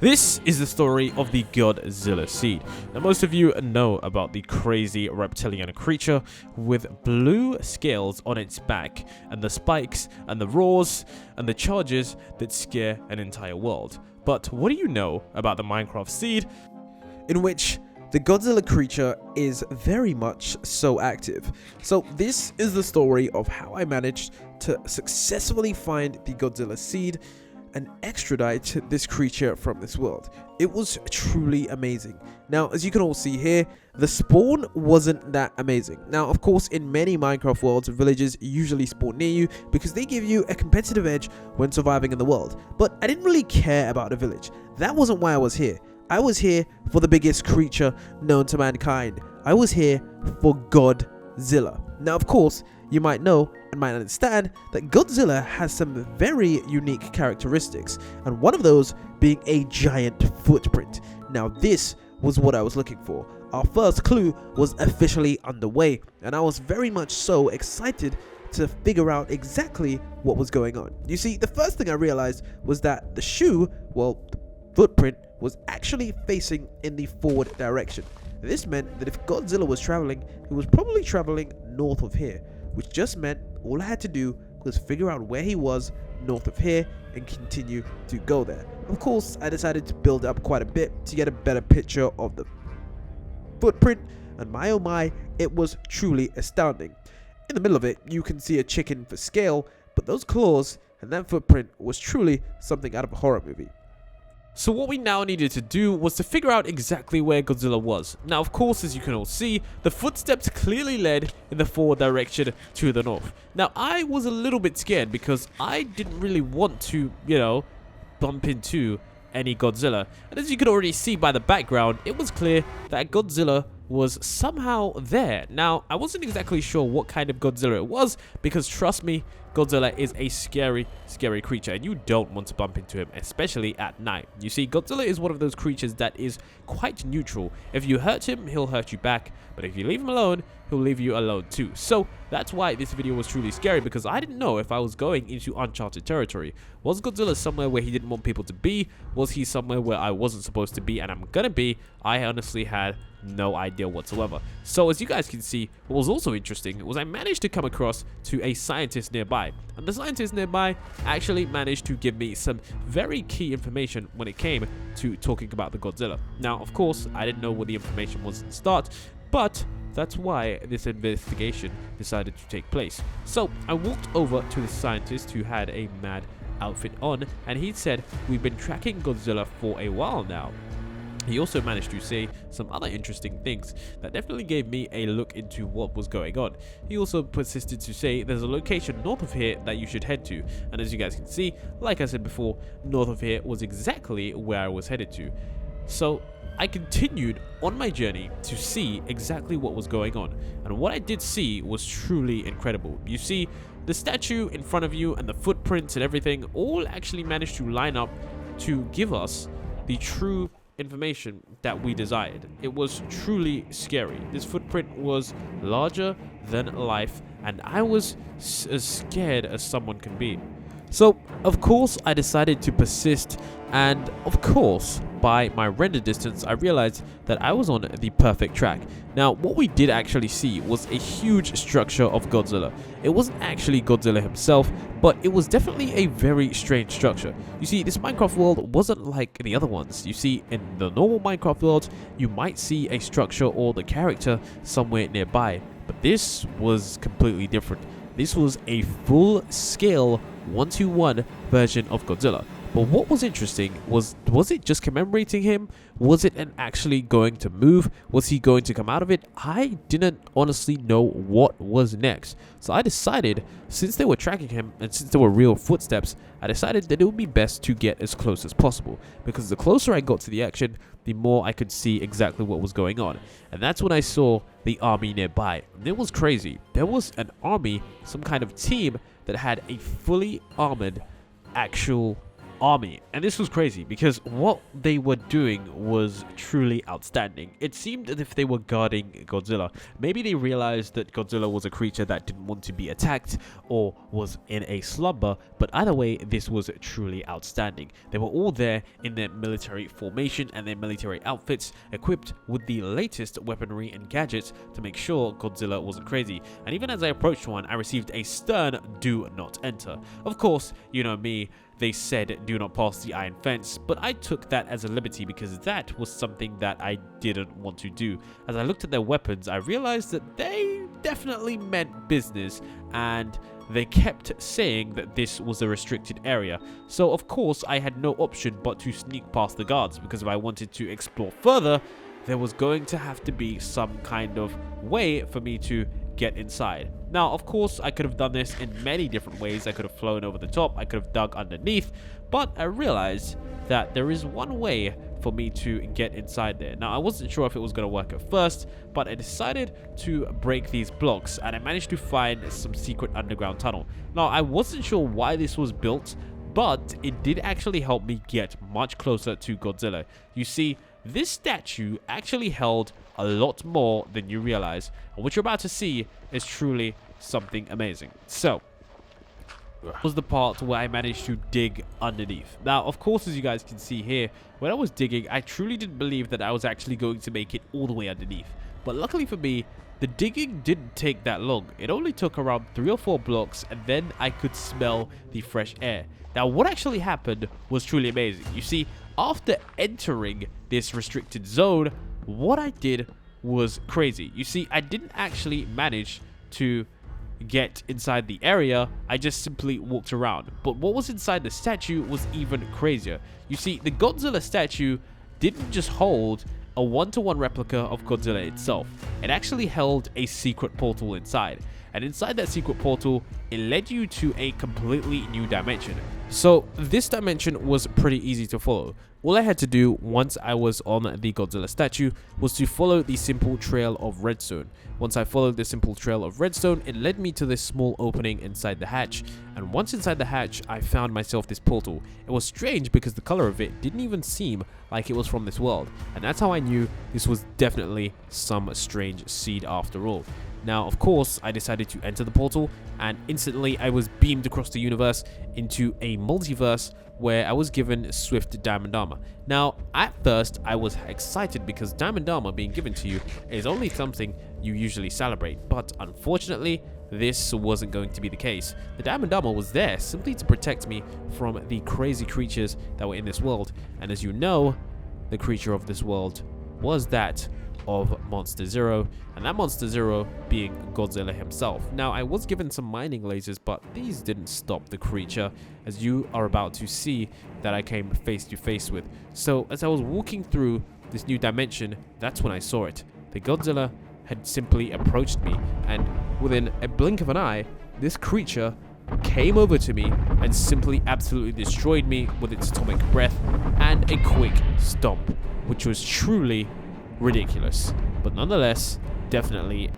This is the story of the Godzilla seed. Now, most of you know about the crazy reptilian creature with blue scales on its back and the spikes and the roars and the charges that scare an entire world. But what do you know about the Minecraft seed, in which the Godzilla creature is very much so active? So this is the story of how I managed to successfully find the Godzilla seed and extradite this creature from this world. It was truly amazing. Now, as you can all see here, the spawn wasn't that amazing. Now, of course, in many Minecraft worlds, villages usually spawn near you because they give you a competitive edge when surviving in the world. But I didn't really care about the village. That wasn't why I was here. I was here for the biggest creature known to mankind. I was here for Godzilla. Now, of course, you might know and might understand that Godzilla has some very unique characteristics, and one of those being a giant footprint. Now, this was what I was looking for. Our first clue was officially underway, and I was very much so excited to figure out exactly what was going on. You see, the first thing I realized was that the shoe, well, the footprint, was actually facing in the forward direction. This meant that if Godzilla was traveling, he was probably traveling north of here, which just meant all I had to do was figure out where he was north of here and continue to go there. Of course, I decided to build up quite a bit to get a better picture of the footprint, and my oh my, it was truly astounding. In the middle of it, you can see a chicken for scale, but those claws and that footprint was truly something out of a horror movie. So what we now needed to do was to figure out exactly where Godzilla was. Now, of course, as you can all see, the footsteps clearly led in the forward direction to the north. Now, I was a little bit scared because I didn't really want to, bump into any Godzilla. And as you could already see by the background, it was clear that Godzilla was somehow there. Now, I wasn't exactly sure what kind of Godzilla it was because, trust me, Godzilla is a scary, scary creature, and you don't want to bump into him, especially at night. You see, Godzilla is one of those creatures that is quite neutral. If you hurt him, he'll hurt you back, but if you leave him alone, he'll leave you alone too. So that's why this video was truly scary, because I didn't know if I was going into uncharted territory. Was Godzilla somewhere where he didn't want people to be? Was he somewhere where I wasn't supposed to be and I'm gonna be? I honestly had no idea whatsoever. So as you guys can see, what was also interesting was I managed to come across to a scientist nearby, and the scientist nearby actually managed to give me some very key information when it came to talking about the Godzilla. Now, of course, I didn't know what the information was at the start, but that's why this investigation decided to take place. So I walked over to the scientist who had a mad outfit on, and he said, "We've been tracking Godzilla for a while now." He also managed to say some other interesting things that definitely gave me a look into what was going on. He also persisted to say there's a location north of here that you should head to. And as you guys can see, like I said before, north of here was exactly where I was headed to. So I continued on my journey to see exactly what was going on. And what I did see was truly incredible. You see, the statue in front of you and the footprints and everything all actually managed to line up to give us the true information that we desired. It was truly scary. This footprint was larger than life, and I was as scared as someone can be. So, of course, I decided to persist, and of course, by my render distance, I realized that I was on the perfect track. Now, what we did actually see was a huge structure of Godzilla. It wasn't actually Godzilla himself, but it was definitely a very strange structure. You see, this Minecraft world wasn't like any other ones. You see, in the normal Minecraft world, you might see a structure or the character somewhere nearby, but this was completely different. This was a full-scale 1-to-1 version of Godzilla. But what was interesting was it just commemorating him? Was it actually going to move? Was he going to come out of it? I didn't honestly know what was next. So I decided, since they were tracking him and since there were real footsteps, I decided that it would be best to get as close as possible. Because the closer I got to the action, the more I could see exactly what was going on. And that's when I saw the army nearby. And it was crazy. There was an army, some kind of team that had a fully armored actual army. And this was crazy because what they were doing was truly outstanding. It seemed as if they were guarding Godzilla. Maybe they realized that Godzilla was a creature that didn't want to be attacked or was in a slumber, but either way, this was truly outstanding. They were all there in their military formation and their military outfits, equipped with the latest weaponry and gadgets to make sure Godzilla wasn't crazy. And even as I approached one, I received a stern "do not enter." Of course, you know me, they said do not pass the iron fence, but I took that as a liberty because that was something that I didn't want to do. As I looked at their weapons, I realized that they definitely meant business, and they kept saying that this was a restricted area. So of course I had no option but to sneak past the guards, because if I wanted to explore further, there was going to have to be some kind of way for me to get inside. Now, of course, I could have done this in many different ways. I could have flown over the top, I could have dug underneath, but I realized that there is one way for me to get inside there. Now, I wasn't sure if it was going to work at first, but I decided to break these blocks, and I managed to find some secret underground tunnel. Now, I wasn't sure why this was built, but it did actually help me get much closer to Godzilla. You see, this statue actually held a lot more than you realize, and what you're about to see is truly something amazing. So, was the part where I managed to dig underneath. Now, of course, as you guys can see here, when I was digging, I truly didn't believe that I was actually going to make it all the way underneath. But luckily for me, the digging didn't take that long. It only took around 3 or 4 blocks, and then I could smell the fresh air. Now, what actually happened was truly amazing. You see, after entering this restricted zone, what I did was crazy. You see, I didn't actually manage to get inside the area, I just simply walked around. But what was inside the statue was even crazier. You see, the Godzilla statue didn't just hold a one-to-one replica of Godzilla itself. It actually held a secret portal inside. And inside that secret portal, it led you to a completely new dimension. So this dimension was pretty easy to follow. All I had to do once I was on the Godzilla statue was to follow the simple trail of redstone. Once I followed the simple trail of redstone, it led me to this small opening inside the hatch. And once inside the hatch, I found myself this portal. It was strange because the color of it didn't even seem like it was from this world. And that's how I knew this was definitely some strange seed after all. Now, of course, I decided to enter the portal, and instantly I was beamed across the universe into a multiverse where I was given Swift Diamond Armor. Now, at first, I was excited because Diamond Armor being given to you is only something you usually celebrate, but unfortunately, this wasn't going to be the case. The Diamond Armor was there simply to protect me from the crazy creatures that were in this world, and as you know, the creature of this world was that of Monster Zero, and that Monster Zero being Godzilla himself. Now, I was given some mining lasers, but these didn't stop the creature, as you are about to see that I came face to face with. So as I was walking through this new dimension, that's when I saw it. The Godzilla had simply approached me, and within a blink of an eye, this creature came over to me and simply absolutely destroyed me with its atomic breath and a quick stomp, which was truly ridiculous, but nonetheless, definitely